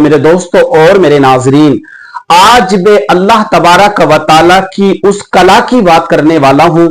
मेरे दोस्तों और मेरे नाजरीन, आज मैं अल्लाह तबारक व तआला की उस कला की बात करने वाला हूं,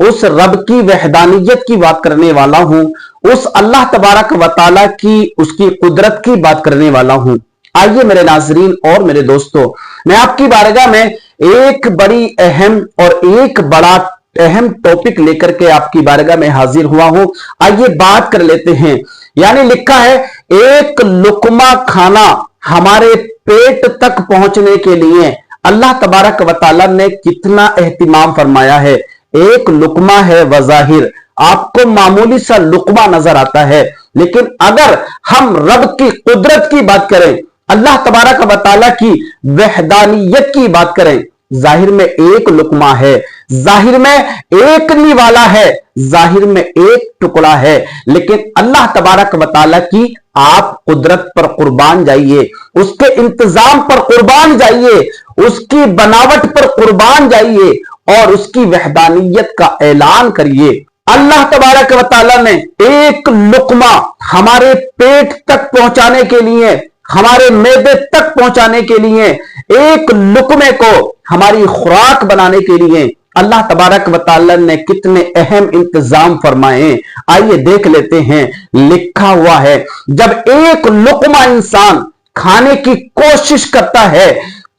उस रब की वहदानियत की बात करने वाला हूं, उस अल्लाह तबारक व तआला की उसकी कुदरत की बात करने वाला हूं। आइए मेरे नाजरीन और मेरे दोस्तों, मैं आपकी बारगाह में एक बड़ी अहम और एक बड़ा अहम टॉपिक लेकर के आपकी बारगाह में हाजिर हुआ हूं। आइए बात कर लेते हैं। यानी लिखा है, एक लुकमा खाना हमारे पेट तक पहुंचने के लिए अल्लाह तबारक व तआला ने कितना एहतिमाम फरमाया है। एक लुकमा है वजाहिर, आपको मामूली सा लुकमा नजर आता है, लेकिन अगर हम रब की कुदरत की बात करें, अल्लाह तबारक व तआला की वहदानियत की बात करें, जाहिर में एक लुकमा है, जाहिर में एक निवाला है, जाहिर में एक टुकड़ा है, लेकिन अल्लाह तबारक व तआला की आप कुदरत पर कुर्बान जाइए, उसके इंतजाम पर कुर्बान जाइए, उसकी बनावट पर कुर्बान जाइए और उसकी वहदानियत का ऐलान करिए। अल्लाह तबारक व तआला ने एक लुकमा हमारे पेट तक पहुंचाने के लिए, हमारे मैदे तक पहुंचाने के लिए, एक लुकमे को हमारी खुराक बनाने के लिए अल्लाह तबारक व तआला ने कितने अहम इंतजाम फरमाए। आइए देख लेते हैं। लिखा हुआ है, जब एक लुकमा इंसान खाने की कोशिश करता है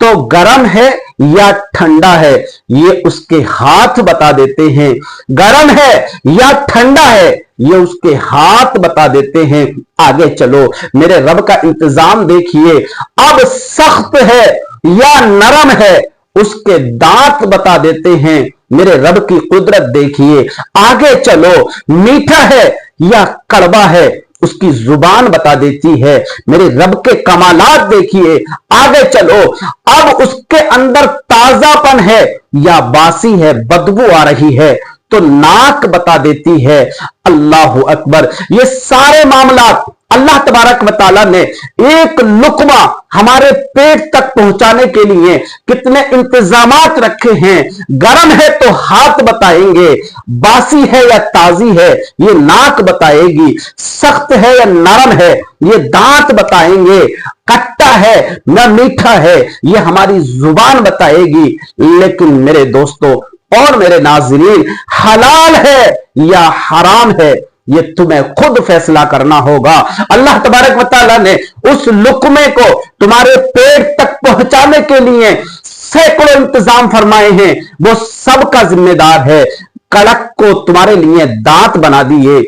तो गर्म है या ठंडा है, ये उसके हाथ बता देते हैं। गर्म है या ठंडा है, ये उसके हाथ बता देते हैं। आगे चलो, मेरे रब का इंतजाम देखिए। अब सख्त है या नरम है, उसके दांत बता देते हैं। मेरे रब की कुदरत देखिए। आगे चलो, मीठा है या कड़वा है, उसकी जुबान बता देती है। मेरे रब के कमालात देखिए। आगे चलो, अब उसके अंदर ताजापन है या बासी है, बदबू आ रही है, तो नाक बता देती है। अल्लाहु अकबर। ये सारे मामलात अल्लाह तबारक व तआला ने एक लुकमा हमारे पेट तक पहुंचाने के लिए कितने इंतजामात रखे हैं। गर्म है तो हाथ बताएंगे, बासी है या ताजी है ये नाक बताएगी, सख्त है या नरम है ये दांत बताएंगे, खट्टा है या मीठा है ये हमारी जुबान बताएगी। लेकिन मेरे दोस्तों और मेरे नाज़रीन, हलाल है या हराम है ये तुम्हें खुद फैसला करना होगा। अल्लाह तबारक व तआला ने उस लुकमे को तुम्हारे पेट तक पहुंचाने के लिए सैकड़ों इंतजाम फरमाए हैं, वो सबका जिम्मेदार है। कड़क को तुम्हारे लिए दांत बना दिए,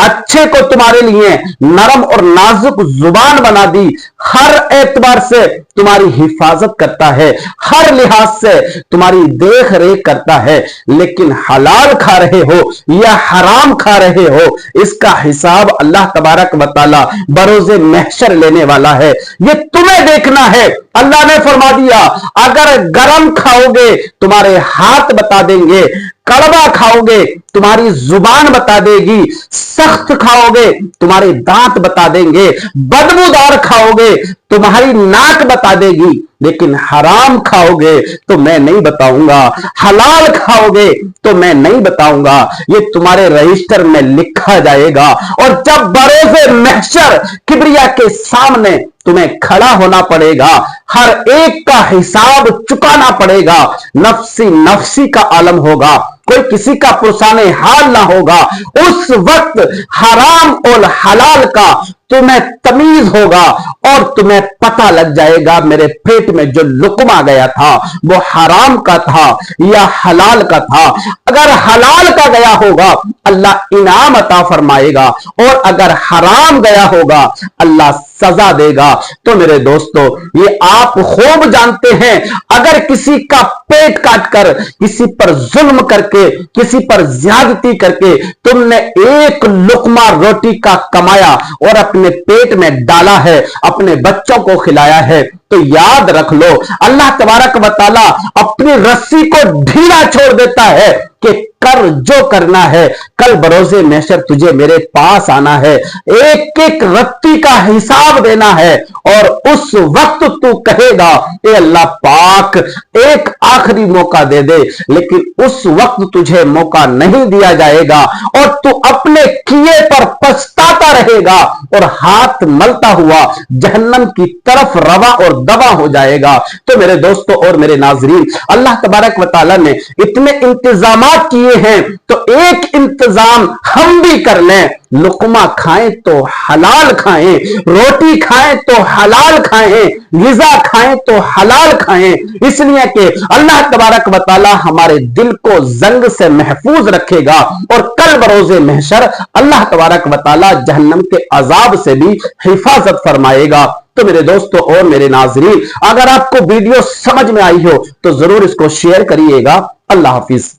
अच्छे को तुम्हारे लिए नरम और नाजुक जुबान बना दी, हर एतबार से तुम्हारी हिफाजत करता है, हर लिहाज से तुम्हारी देख रेख करता है। लेकिन हलाल खा रहे हो या हराम खा रहे हो, इसका हिसाब अल्लाह तबारक व तआला बरोज़े महशर लेने वाला है। ये तुम्हें देखना है। अल्लाह ने फरमा दिया, अगर गरम खाओगे तुम्हारे हाथ बता देंगे, कड़वा खाओगे तुम्हारी जुबान बता देगी, सख्त खाओगे तुम्हारे दांत बता देंगे, बदबूदार खाओगे तुम्हारी नाक बता देगी। लेकिन हराम खाओगे तो मैं नहीं बताऊंगा, हलाल खाओगे तो मैं नहीं बताऊंगा, ये तुम्हारे रजिस्टर में लिखा जाएगा। और जब बरोज़े महशर किबरिया के सामने तुम्हें खड़ा होना पड़ेगा, हर एक का हिसाब चुकाना पड़ेगा, नफ्सी नफ्सी का आलम होगा, कोई किसी का पुरसाने हाल ना होगा। उस वक्त हराम और हलाल का तुम्हें तमीज होगा और तुम्हें पता लग जाएगा मेरे पेट में जो लुकमा गया था वो हराम का था या हलाल का था। अगर हलाल का गया होगा अल्लाह इनाम अता फरमाएगा, और अगर हराम गया होगा अल्लाह सजा देगा। तो मेरे दोस्तों, ये आप खूब जानते हैं, अगर किसी का पेट काटकर, किसी पर जुल्म करके, किसी पर ज्यादती करके तुमने एक लुकमा रोटी का कमाया और अपने पेट में डाला है, अपने बच्चों को खिलाया है, तो याद रख लो अल्लाह तबारक व तआला अपनी रस्सी को ढीला छोड़ देता है कि कर जो करना है, कल बरोज़े महशर तुझे मेरे पास आना है, एक एक रत्ती का हिसाब देना है। और उस वक्त तू कहेगा, ए अल्लाह पाक एक आखिरी मौका दे दे, लेकिन उस वक्त तुझे मौका नहीं दिया जाएगा और तू अपने किए पर पछताता रहेगा। اور हाथ मलता हुआ जहन्नम की तरफ रवा और दवा हो जाएगा। तो मेरे दोस्तों और मेरे नाजरीन, अल्लाह तबारक व तआला ने इतने इंतजामात किए हैं, तो एक इंतजाम हम भी कर लें। लुकमा खाएं तो हलाल खाएं, रोटी खाएं तो हलाल खाएं, गिज़ा खाएं तो हलाल खाएं, इसलिए कि अल्लाह तबारक व तआला हमारे दिल को जंग से महफूज रखेगा और कल बरोज़े महशर अल्लाह तबारक व तआला जहन्नम के अजाब से भी हिफाजत फरमाएगा। तो मेरे दोस्तों और मेरे नाजरीन, अगर आपको वीडियो समझ में आई हो तो जरूर इसको शेयर करिएगा। अल्लाह हाफिज।